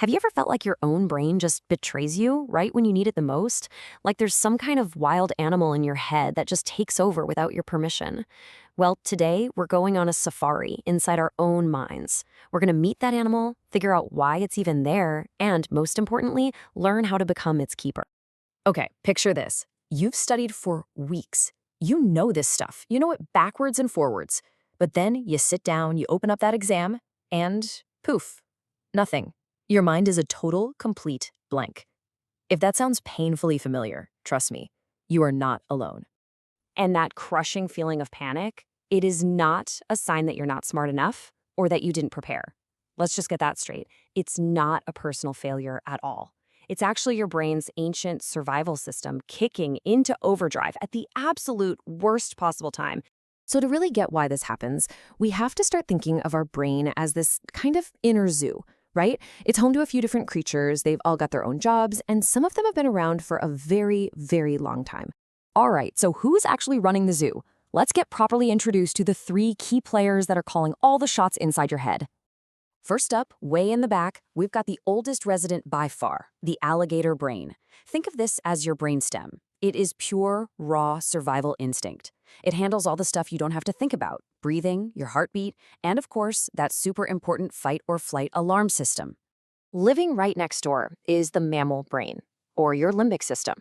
Have you ever felt like your own brain just betrays you right when you need it the most? Like there's some kind of wild animal in your head that just takes over without your permission? Well, today we're going on a safari inside our own minds. We're going to meet that animal, figure out why it's even there, and most importantly, learn how to become its keeper. Okay, picture this. You've studied for weeks. You know this stuff. You know it backwards and forwards. But then you sit down, you open up that exam, and poof, nothing. Your mind is a total, complete blank. If that sounds painfully familiar, trust me, you are not alone. And that crushing feeling of panic, it is not a sign that you're not smart enough or that you didn't prepare. Let's just get that straight. It's not a personal failure at all. It's actually your brain's ancient survival system kicking into overdrive at the absolute worst possible time. So to really get why this happens, we have to start thinking of our brain as this kind of inner zoo, right? It's home to a few different creatures, they've all got their own jobs, and some of them have been around for a very, very long time. All right, so who's actually running the zoo? Let's get properly introduced to the three key players that are calling all the shots inside your head. First up, way in the back, we've got the oldest resident by far, the alligator brain. Think of this as your brainstem. It is pure, raw survival instinct. It handles all the stuff you don't have to think about, breathing, your heartbeat, and of course, that super important fight or flight alarm system. Living right next door is the mammal brain, or your limbic system.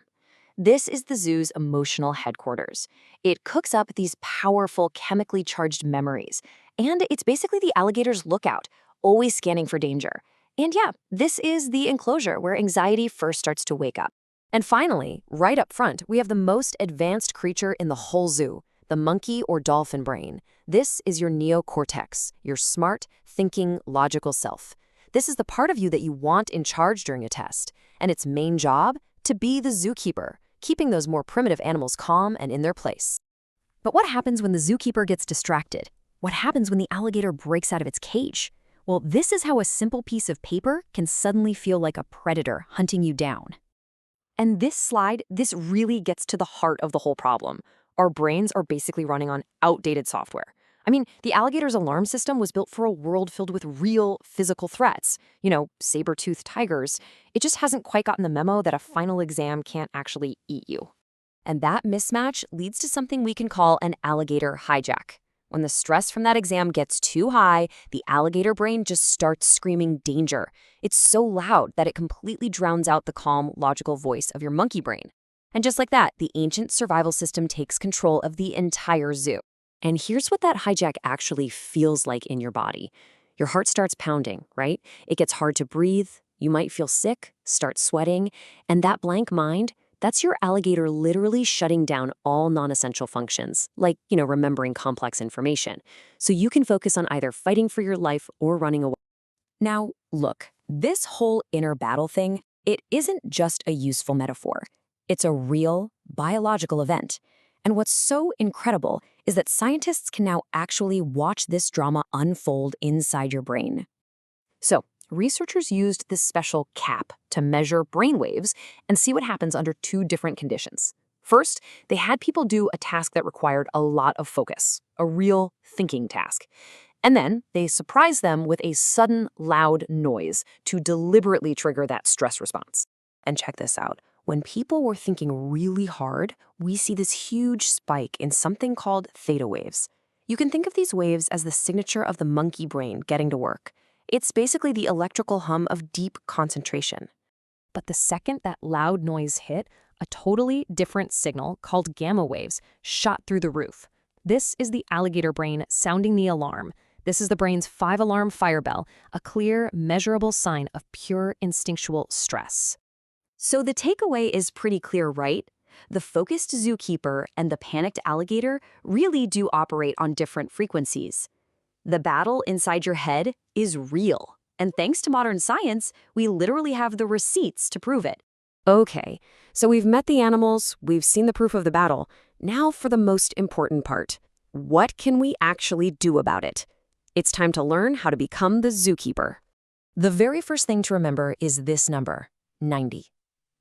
This is the zoo's emotional headquarters. It cooks up these powerful chemically charged memories, and it's basically the alligator's lookout, always scanning for danger. And yeah, this is the enclosure where anxiety first starts to wake up. And finally, right up front, we have the most advanced creature in the whole zoo, the monkey or dolphin brain. This is your neocortex, your smart, thinking, logical self. This is the part of you that you want in charge during a test, and its main job? To be the zookeeper, keeping those more primitive animals calm and in their place. But what happens when the zookeeper gets distracted? What happens when the alligator breaks out of its cage? Well, this is how a simple piece of paper can suddenly feel like a predator hunting you down. And this slide, this really gets to the heart of the whole problem. Our brains are basically running on outdated software. I mean, the alligator's alarm system was built for a world filled with real physical threats. Saber-toothed tigers. It just hasn't quite gotten the memo that a final exam can't actually eat you. And that mismatch leads to something we can call an alligator hijack. When the stress from that exam gets too high, the alligator brain just starts screaming danger. It's so loud that it completely drowns out the calm, logical voice of your monkey brain. And just like that, the ancient survival system takes control of the entire zoo. And here's what that hijack actually feels like in your body. Your heart starts pounding, right? It gets hard to breathe. You might feel sick, start sweating. And that blank mind, that's your alligator literally shutting down all non-essential functions, like, remembering complex information. So you can focus on either fighting for your life or running away. Now, look, this whole inner battle thing, it isn't just a useful metaphor. It's a real, biological event. And what's so incredible is that scientists can now actually watch this drama unfold inside your brain. So, researchers used this special cap to measure brainwaves and see what happens under two different conditions. First, they had people do a task that required a lot of focus, a real thinking task. And then they surprised them with a sudden, loud noise to deliberately trigger that stress response. And check this out. When people were thinking really hard, we see this huge spike in something called theta waves. You can think of these waves as the signature of the monkey brain getting to work. It's basically the electrical hum of deep concentration. But the second that loud noise hit, a totally different signal called gamma waves shot through the roof. This is the alligator brain sounding the alarm. This is the brain's 5-alarm fire bell, a clear, measurable sign of pure instinctual stress. So the takeaway is pretty clear, right? The focused zookeeper and the panicked alligator really do operate on different frequencies. The battle inside your head is real. And thanks to modern science, we literally have the receipts to prove it. Okay, so we've met the animals, we've seen the proof of the battle. Now for the most important part. What can we actually do about it? It's time to learn how to become the zookeeper. The very first thing to remember is this number, 90.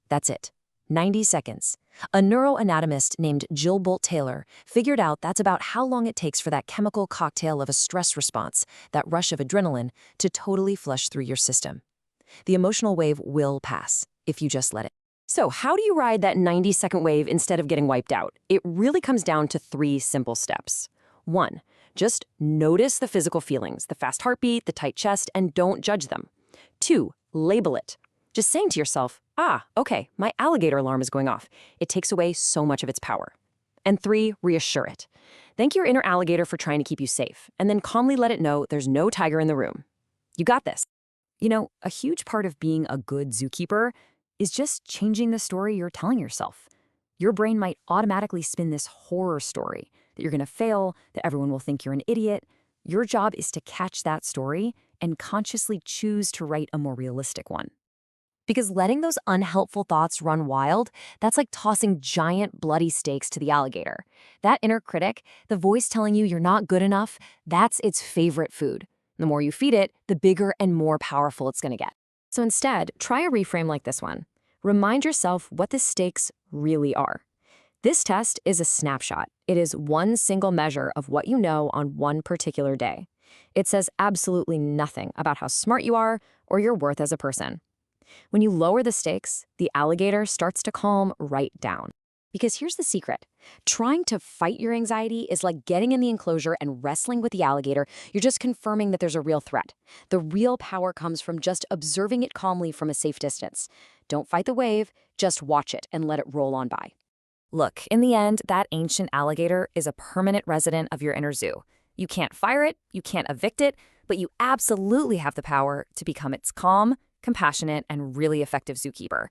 That's it. 90 seconds. A neuroanatomist named Jill Bolt Taylor figured out that's about how long it takes for that chemical cocktail of a stress response, that rush of adrenaline, to totally flush through your system. The emotional wave will pass if you just let it. So, how do you ride that 90-second wave instead of getting wiped out? It really comes down to 3 simple steps. 1. Just notice the physical feelings, the fast heartbeat, the tight chest, and don't judge them. 2. Label it. Just saying to yourself, okay, my alligator alarm is going off. It takes away so much of its power. And 3. Reassure it. Thank your inner alligator for trying to keep you safe, and then calmly let it know there's no tiger in the room. You got this. You know, a huge part of being a good zookeeper is just changing the story you're telling yourself. Your brain might automatically spin this horror story that you're going to fail, that everyone will think you're an idiot. Your job is to catch that story and consciously choose to write a more realistic one. Because letting those unhelpful thoughts run wild, that's like tossing giant bloody steaks to the alligator. That inner critic, the voice telling you you're not good enough, that's its favorite food. The more you feed it, the bigger and more powerful it's going to get. So instead, try a reframe like this one. Remind yourself what the stakes really are. This test is a snapshot. It is one single measure of what you know on one particular day. It says absolutely nothing about how smart you are or your worth as a person. When you lower the stakes, the alligator starts to calm right down. Because here's the secret. Trying to fight your anxiety is like getting in the enclosure and wrestling with the alligator. You're just confirming that there's a real threat. The real power comes from just observing it calmly from a safe distance. Don't fight the wave, just watch it and let it roll on by. Look, in the end, that ancient alligator is a permanent resident of your inner zoo. You can't fire it, you can't evict it, but you absolutely have the power to become its calm, compassionate, and really effective zookeeper.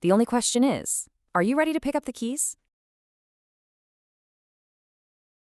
The only question is, are you ready to pick up the keys?